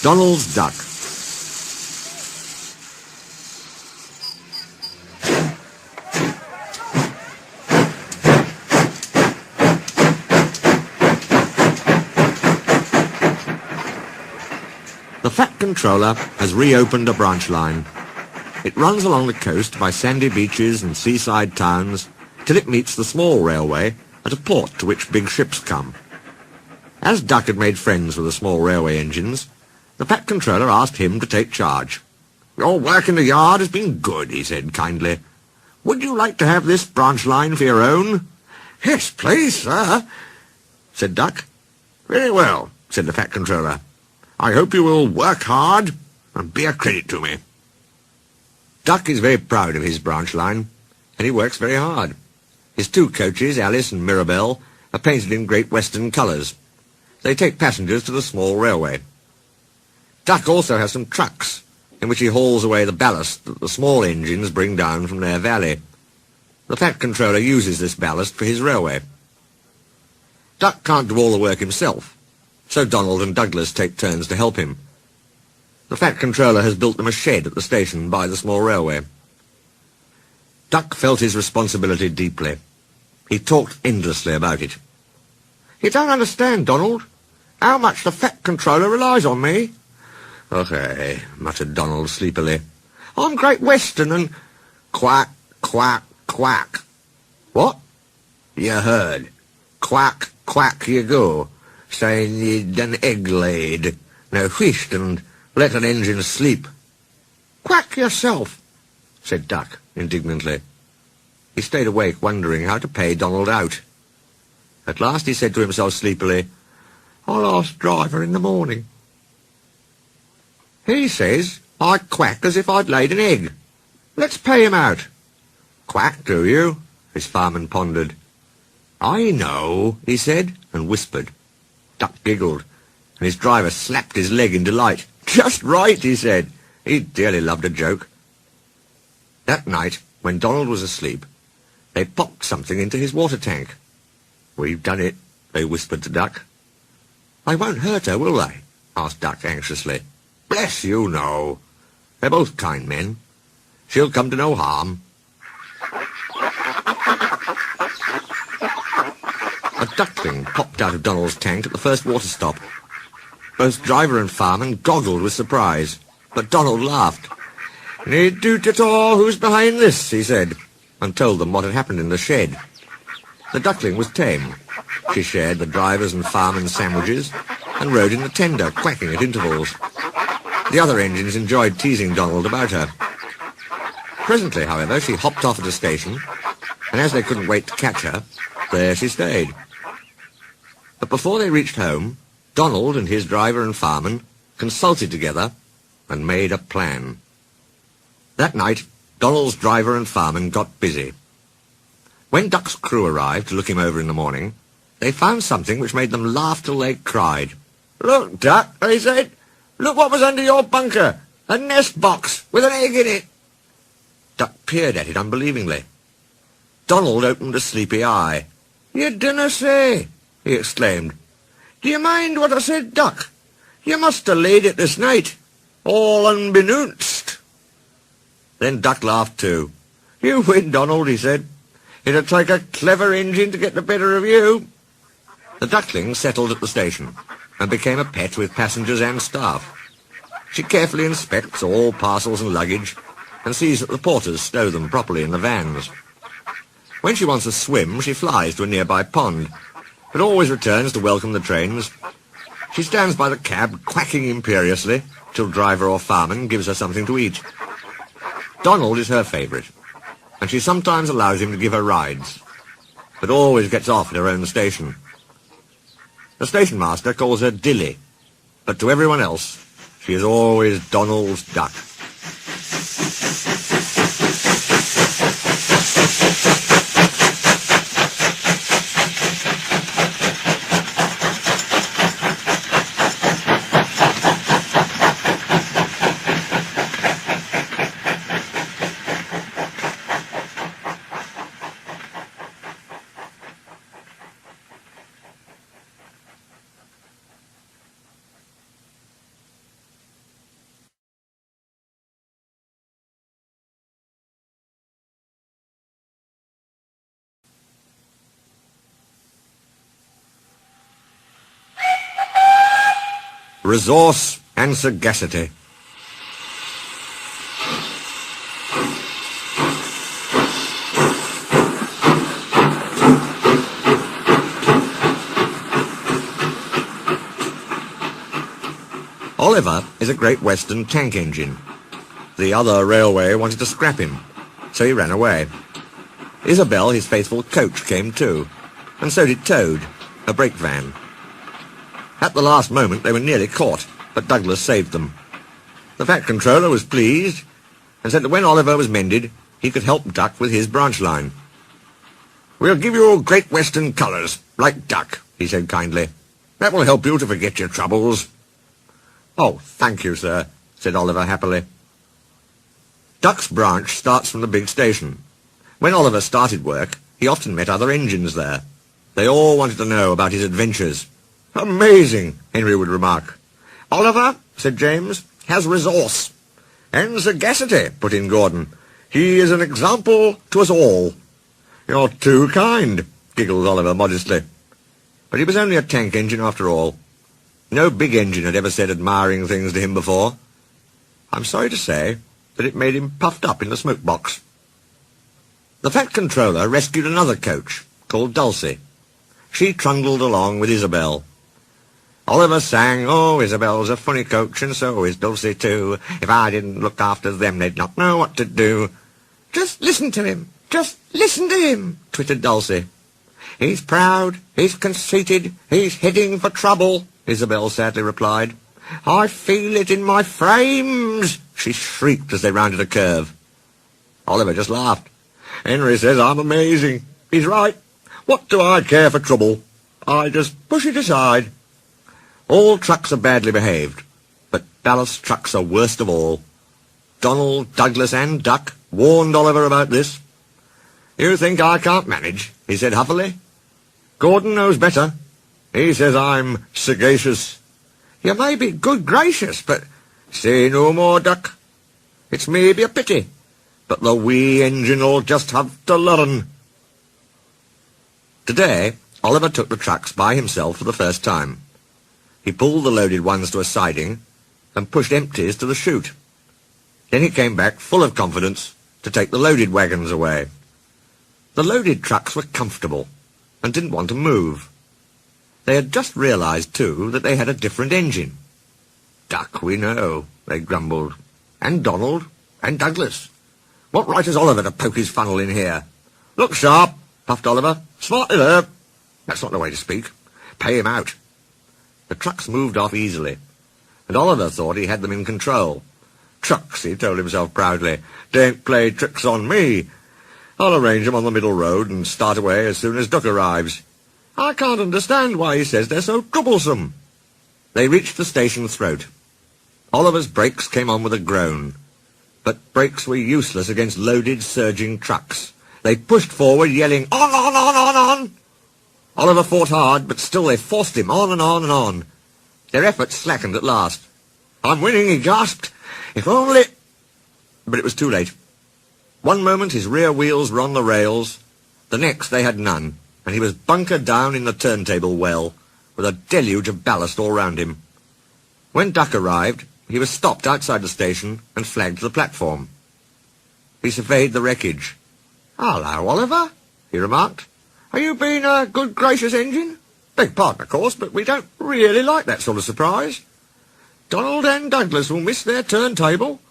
Donald's duck. The Fat Controller has reopened a branch line. It runs along the coast by sandy beaches and seaside towns till it meets the small railway at a port to which big ships come. As Duck had made friends with the small railway engines, the Fat Controller asked him to take charge. "Your work in the yard has been good," he said kindly. "Would you like to have this branch line for your own?" "Yes, please, sir," said Duck. "Very well," said the Fat Controller. "I hope you will work hard and be a credit to me." Duck is very proud of his branch line, and he works very hard. His two coaches, Alice and Mirabelle, are painted in Great Western colours. They take passengers to the small railway. Duck also has some trucks, in which he hauls away the ballast that the small engines bring down from their valley. The Fat Controller uses this ballast for his railway. Duck can't do all the work himself, so Donald and Douglas take turns to help him. The Fat Controller has built them a shed at the station by the small railway. Duck felt his responsibility deeply. He talked endlessly about it. "You don't understand, Donald, how much the Fat Controller relies on me." "Okay," muttered Donald sleepily. "I'm Great Western and—" "Quack, quack, quack." "What?" "You heard. Quack, quack you go, saying you'd an egg laid, now whisht and let an engine sleep." "Quack yourself," said Duck indignantly. He stayed awake, wondering how to pay Donald out. At last he said to himself sleepily, "I'll ask Driver in the morning. He says I quack as if I'd laid an egg. Let's pay him out." "Quack, do you?" his fireman pondered. "I know," he said, and whispered. Duck giggled, and his driver slapped his leg in delight. "Just right," he said. He dearly loved a joke. That night, when Donald was asleep, they popped something into his water tank. "We've done it," they whispered to Duck. "They won't hurt her, will they?" asked Duck anxiously. "Bless you, no. They're both kind men. She'll come to no harm." A duckling popped out of Donald's tank at the first water stop. Both driver and fireman goggled with surprise, but Donald laughed. "Need doot at all who's behind this," he said, and told them what had happened in the shed. The duckling was tame. She shared the driver's and fireman's sandwiches and rode in the tender, quacking at intervals. The other engines enjoyed teasing Donald about her. Presently, however, she hopped off at a station, and as they couldn't wait to catch her, there she stayed. But before they reached home, Donald and his driver and fireman consulted together and made a plan. That night, Donald's driver and fireman got busy. When Duck's crew arrived to look him over in the morning, they found something which made them laugh till they cried. "Look, Duck," they said. "Look what was under your bunker. A nest box with an egg in it." Duck peered at it unbelievingly. Donald opened a sleepy eye. "You dinna say," he exclaimed. "Do you mind what I said, Duck? You must have laid it this night, all unbeknownst." Then Duck laughed too. "You win, Donald," he said. "It'd take a clever engine to get the better of you." The duckling settled at the station and became a pet with passengers and staff. She carefully inspects all parcels and luggage and sees that the porters stow them properly in the vans. When she wants a swim, she flies to a nearby pond, but always returns to welcome the trains. She stands by the cab, quacking imperiously, till driver or fireman gives her something to eat. Donald is her favourite, and she sometimes allows him to give her rides, but always gets off at her own station. The station master calls her Dilly, but to everyone else, she is always Donald's duck. resource and sagacity. Oliver is a Great Western tank engine. The other railway wanted to scrap him, so he ran away. Isabel, his faithful coach, came too, and so did Toad, a brake van. At the last moment they were nearly caught, but Douglas saved them. The Fat Controller was pleased, and said that when Oliver was mended, he could help Duck with his branch line. "We'll give you Great Western colours, like Duck," he said kindly. "That will help you to forget your troubles." "Oh, thank you, sir," said Oliver happily. Duck's branch starts from the big station. When Oliver started work, he often met other engines there. They all wanted to know about his adventures. "Amazing," Henry would remark. "Oliver," said James, "has resource." "And sagacity," put in Gordon. "He is an example to us all." "You're too kind," giggled Oliver modestly. But he was only a tank engine after all. No big engine had ever said admiring things to him before. I'm sorry to say that it made him puffed up in the smoke box. The Fat Controller rescued another coach, called Dulcie. She trundled along with Isabel. Oliver sang, "Oh, Isabel's a funny coach, and so is Dulcie too. If I didn't look after them, they'd not know what to do." "Just listen to him, just listen to him," twittered Dulcie. "He's proud, he's conceited, he's heading for trouble," Isabel sadly replied. "I feel it in my frames," she shrieked as they rounded a curve. Oliver just laughed. "Henry says I'm amazing. He's right. What do I care for trouble? I just push it aside." All trucks are badly behaved, but ballast trucks are worst of all. Donald, Douglas and Duck warned Oliver about this. "You think I can't manage?" he said huffily. "Gordon knows better. He says I'm sagacious." "You may be good gracious, but—" "Say no more, Duck. It's maybe a pity, but the wee engine'll just have to learn." Today, Oliver took the trucks by himself for the first time. He pulled the loaded ones to a siding and pushed empties to the chute. Then he came back full of confidence to take the loaded wagons away. The loaded trucks were comfortable and didn't want to move. They had just realized, too, that they had a different engine. "Duck, we know," they grumbled. "And Donald, and Douglas. What right has Oliver to poke his funnel in here?" "Look sharp," puffed Oliver. "Smartly there." "That's not the way to speak. Pay him out." The trucks moved off easily, and Oliver thought he had them in control. "Trucks," he told himself proudly, "don't play tricks on me. I'll arrange them on the middle road and start away as soon as Duck arrives. I can't understand why he says they're so troublesome." They reached the station throat. Oliver's brakes came on with a groan, but brakes were useless against loaded, surging trucks. They pushed forward, yelling, "On, on, on, on, on!" Oliver fought hard, but still they forced him on and on and on. Their efforts slackened at last. "I'm winning," he gasped. "If only—" But it was too late. One moment his rear wheels were on the rails, the next they had none, and he was bunkered down in the turntable well, with a deluge of ballast all round him. When Duck arrived, he was stopped outside the station and flagged to the platform. He surveyed the wreckage. "Hello, Oliver," he remarked. "Are you being a good gracious engine? Beg pardon, of course, but we don't really like that sort of surprise. Donald and Douglas will miss their turntable."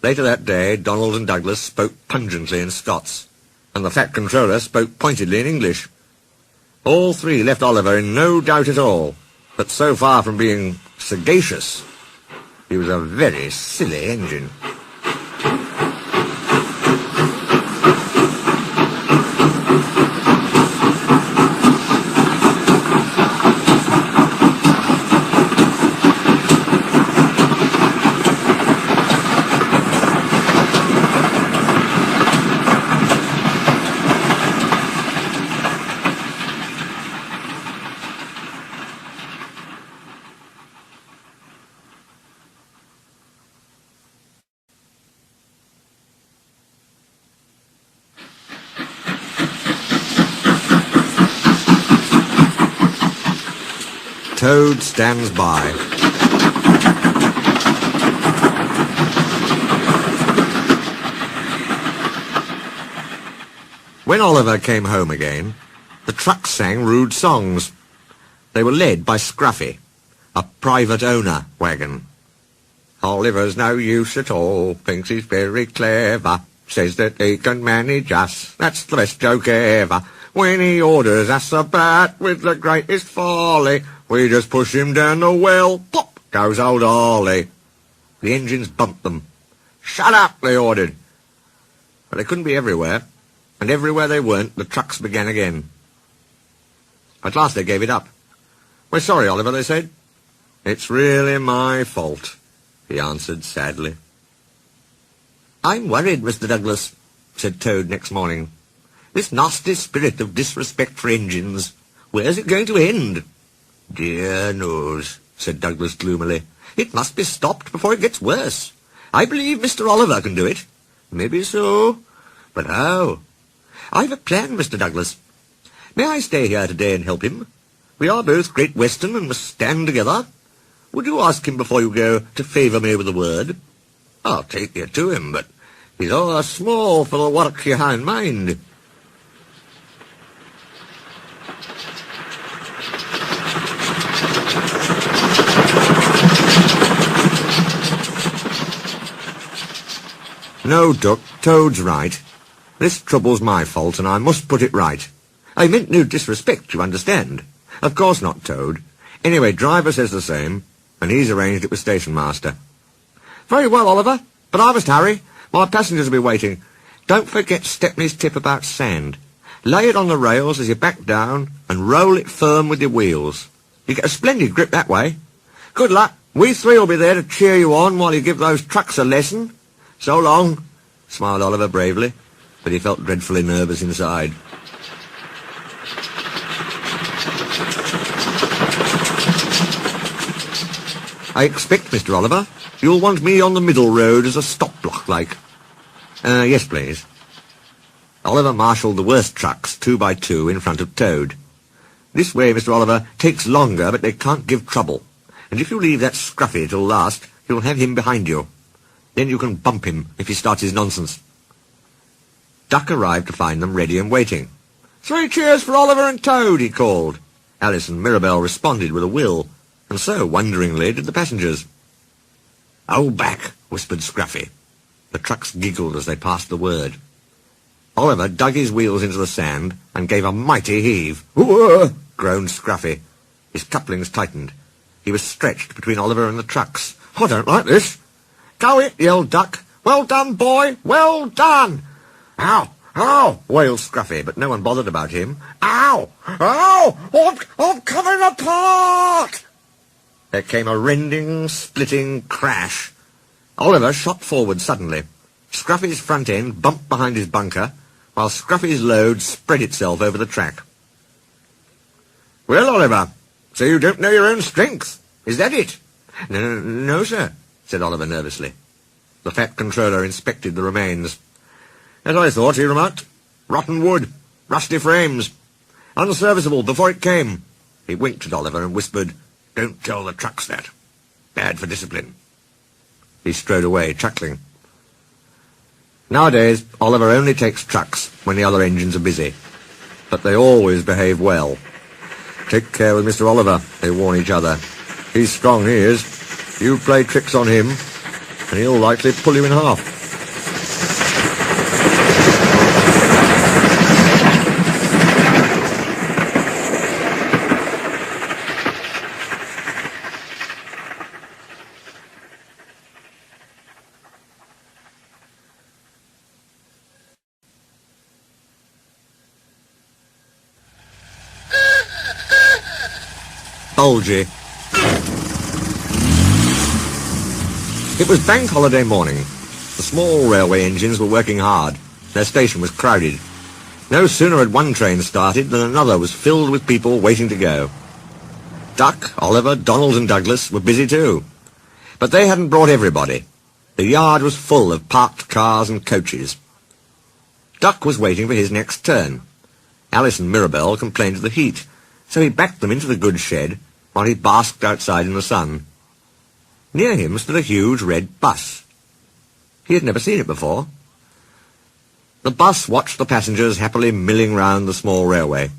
Later that day, Donald and Douglas spoke pungently in Scots, and the Fat Controller spoke pointedly in English. All three left Oliver in no doubt at all, but so far from being sagacious, he was a very silly engine. Toad stands by. When Oliver came home again, the trucks sang rude songs. They were led by Scruffy, a private owner wagon. Oliver's no use at all, thinks he's very clever, says that he can manage us, that's the best joke ever. When he orders us about with the greatest folly, we just push him down the well, pop goes old Ollie. The engines bumped them. Shut up, they ordered. But they couldn't be everywhere, and everywhere they weren't, the trucks began again. At last they gave it up. We're sorry, Oliver, they said. It's really my fault, he answered sadly. I'm worried, Mr. Douglas, said Toad next morning. This nasty spirit of disrespect for engines, where's it going to end? Dear knows, said Douglas gloomily. It must be stopped before it gets worse. I believe Mr. Oliver can do it. Maybe so, but how? I've a plan, Mr. Douglas. May I stay here today and help him? We are both Great Western and must stand together. Would you ask him before you go to favour me with a word? I'll take you to him, but he's all small for the work you have in mind. No, Duck, Toad's right. This trouble's my fault, and I must put it right. I meant no disrespect, you understand. Of course not, Toad. Anyway, driver says the same, and he's arranged it with station master. Very well, Oliver, but I must hurry. My passengers will be waiting. Don't forget Stepney's tip about sand. Lay it on the rails as you back down, and roll it firm with your wheels. You get a splendid grip that way. Good luck. We three will be there to cheer you on while you give those trucks a lesson. So long, smiled Oliver bravely, but he felt dreadfully nervous inside. I expect, Mr. Oliver, you'll want me on the middle road as a stop-block, like. Yes, please. Oliver marshalled the worst trucks, 2 by 2, in front of Toad. This way, Mr. Oliver, takes longer, but they can't give trouble. And if you leave that Scruffy till last, you'll have him behind you. Then you can bump him if he starts his nonsense. Duck arrived to find them ready and waiting. 3 cheers for Oliver and Toad, he called. Alice and Mirabell responded with a will, and so, wonderingly, did the passengers. Hold back, whispered Scruffy. The trucks giggled as they passed the word. Oliver dug his wheels into the sand and gave a mighty heave. Whoa! Groaned Scruffy. His couplings tightened. He was stretched between Oliver and the trucks. I don't like this. Go it, yelled Duck. Well done, boy, well done. Ow, ow, wailed Scruffy, but no one bothered about him. Ow, ow, I'm coming apart. There came a rending, splitting crash. Oliver shot forward suddenly. Scruffy's front end bumped behind his bunker, while Scruffy's load spread itself over the track. Well, Oliver, so you don't know your own strength. Is that it? No, sir, said Oliver nervously. The fat controller inspected the remains. As I thought, he remarked. Rotten wood, rusty frames, unserviceable before it came. He winked at Oliver and whispered, Don't tell the trucks that. Bad for discipline. He strode away, chuckling. Nowadays, Oliver only takes trucks when the other engines are busy. But they always behave well. Take care with Mr. Oliver, they warn each other. He's strong, he is. You play tricks on him, and he'll likely pull you in half. Bulgy. It was bank holiday morning. The small railway engines were working hard. Their station was crowded. No sooner had one train started than another was filled with people waiting to go. Duck, Oliver, Donald and Douglas were busy too. But they hadn't brought everybody. The yard was full of parked cars and coaches. Duck was waiting for his next turn. Alice and Mirabell complained of the heat, so he backed them into the goods shed, while he basked outside in the sun. Near him stood a huge red bus. He had never seen it before. The bus watched the passengers happily milling round the small railway.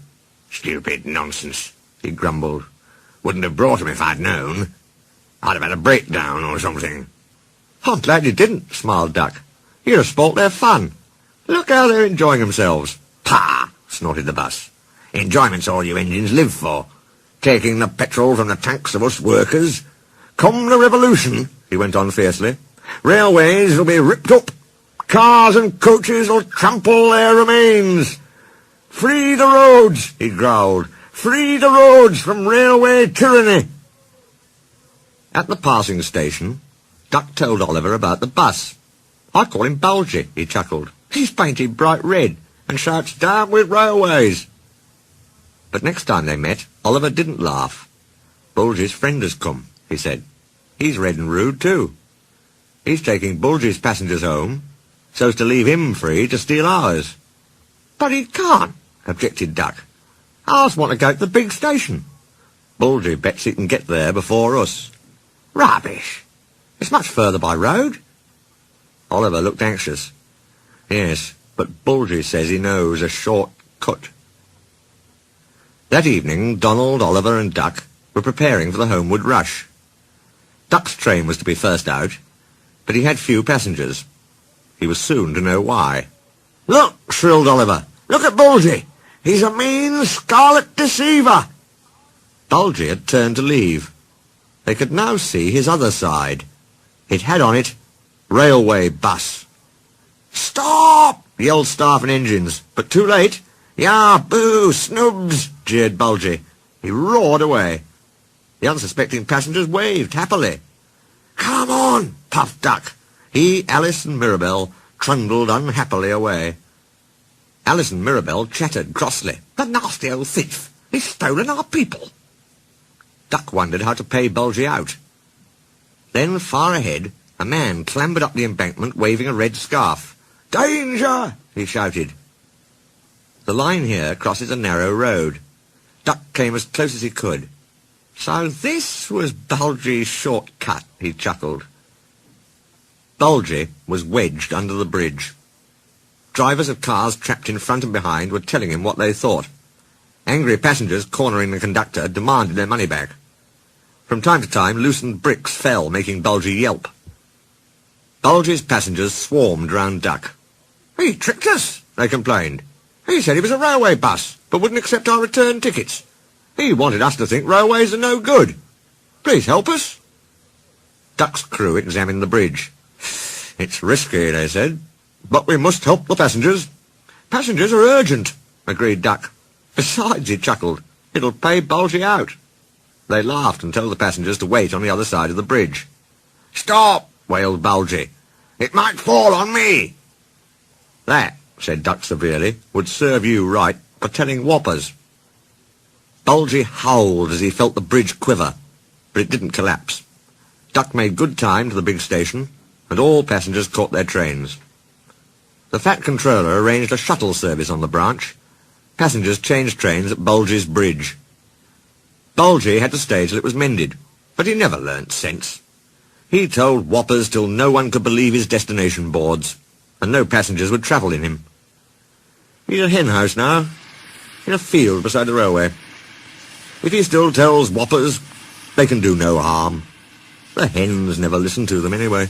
"Stupid nonsense," he grumbled. "Wouldn't have brought 'em if I'd known. I'd have had a breakdown or something." "I'm glad you didn't," smiled Duck. "You'd have spoilt their fun. Look how they're enjoying themselves." "Pah!" snorted the bus. "Enjoyment's all you engines live for. Taking the petrol from the tanks of us workers. Come the revolution," he went on fiercely, "railways will be ripped up. Cars and coaches will trample their remains. Free the roads," he growled. "Free the roads from railway tyranny." At the passing station, Duck told Oliver about the bus. "I call him Bulgy," he chuckled. "He's painted bright red and shouts, 'Down with railways.'" But next time they met, Oliver didn't laugh. "Bulgy's friend has come," he said. "He's red and rude too. He's taking Bulgy's passengers home, so's to leave him free to steal ours." "But he can't," objected Duck. "Ours want to go to the big station." "Bulgy bets he can get there before us." "Rubbish. It's much further by road." Oliver looked anxious. "Yes, but Bulgy says he knows a short cut." That evening, Donald, Oliver and Duck were preparing for the homeward rush. Duck's train was to be first out, but he had few passengers. He was soon to know why. "Look!" shrilled Oliver. "Look at Bulgy! He's a mean scarlet deceiver!" Bulgy had turned to leave. They could now see his other side. It had on it, "Railway Bus." "Stop!" yelled staff and engines, but too late. "Yah, boo, snubs!" jeered Bulgy. He roared away. The unsuspecting passengers waved happily. "Come on!" puffed Duck. He, Alice and Mirabell trundled unhappily away. Alice and Mirabell chattered crossly. "The nasty old thief! He's stolen our people!" Duck wondered how to pay Bulgy out. Then, far ahead, a man clambered up the embankment waving a red scarf. "Danger!" he shouted. The line here crosses a narrow road. Duck came as close as he could. So this was Bulgy's shortcut, he chuckled. Bulgy was wedged under the bridge. Drivers of cars trapped in front and behind were telling him what they thought. Angry passengers cornering the conductor demanded their money back. From time to time, loosened bricks fell, making Bulgy yelp. Bulgy's passengers swarmed round Duck. "He tricked us," they complained. "He said he was a railway bus, but wouldn't accept our return tickets. He wanted us to think railways are no good. Please help us." Duck's crew examined the bridge. "It's risky," they said, "but we must help the passengers." "Passengers are urgent," agreed Duck. "Besides," he chuckled, "it'll pay Bulgy out." They laughed and told the passengers to wait on the other side of the bridge. "Stop!" wailed Bulgy. "It might fall on me." "That," said Duck severely, "would serve you right for telling whoppers." Bulgy howled as he felt the bridge quiver, but it didn't collapse. Duck made good time to the big station, and all passengers caught their trains. The fat controller arranged a shuttle service on the branch. Passengers changed trains at Bulgy's bridge. Bulgy had to stay till it was mended, but he never learnt sense. He told whoppers till no one could believe his destination boards, and no passengers would travel in him. He's a hen house now, in a field beside the railway. If he still tells whoppers, they can do no harm. The hens never listen to them anyway.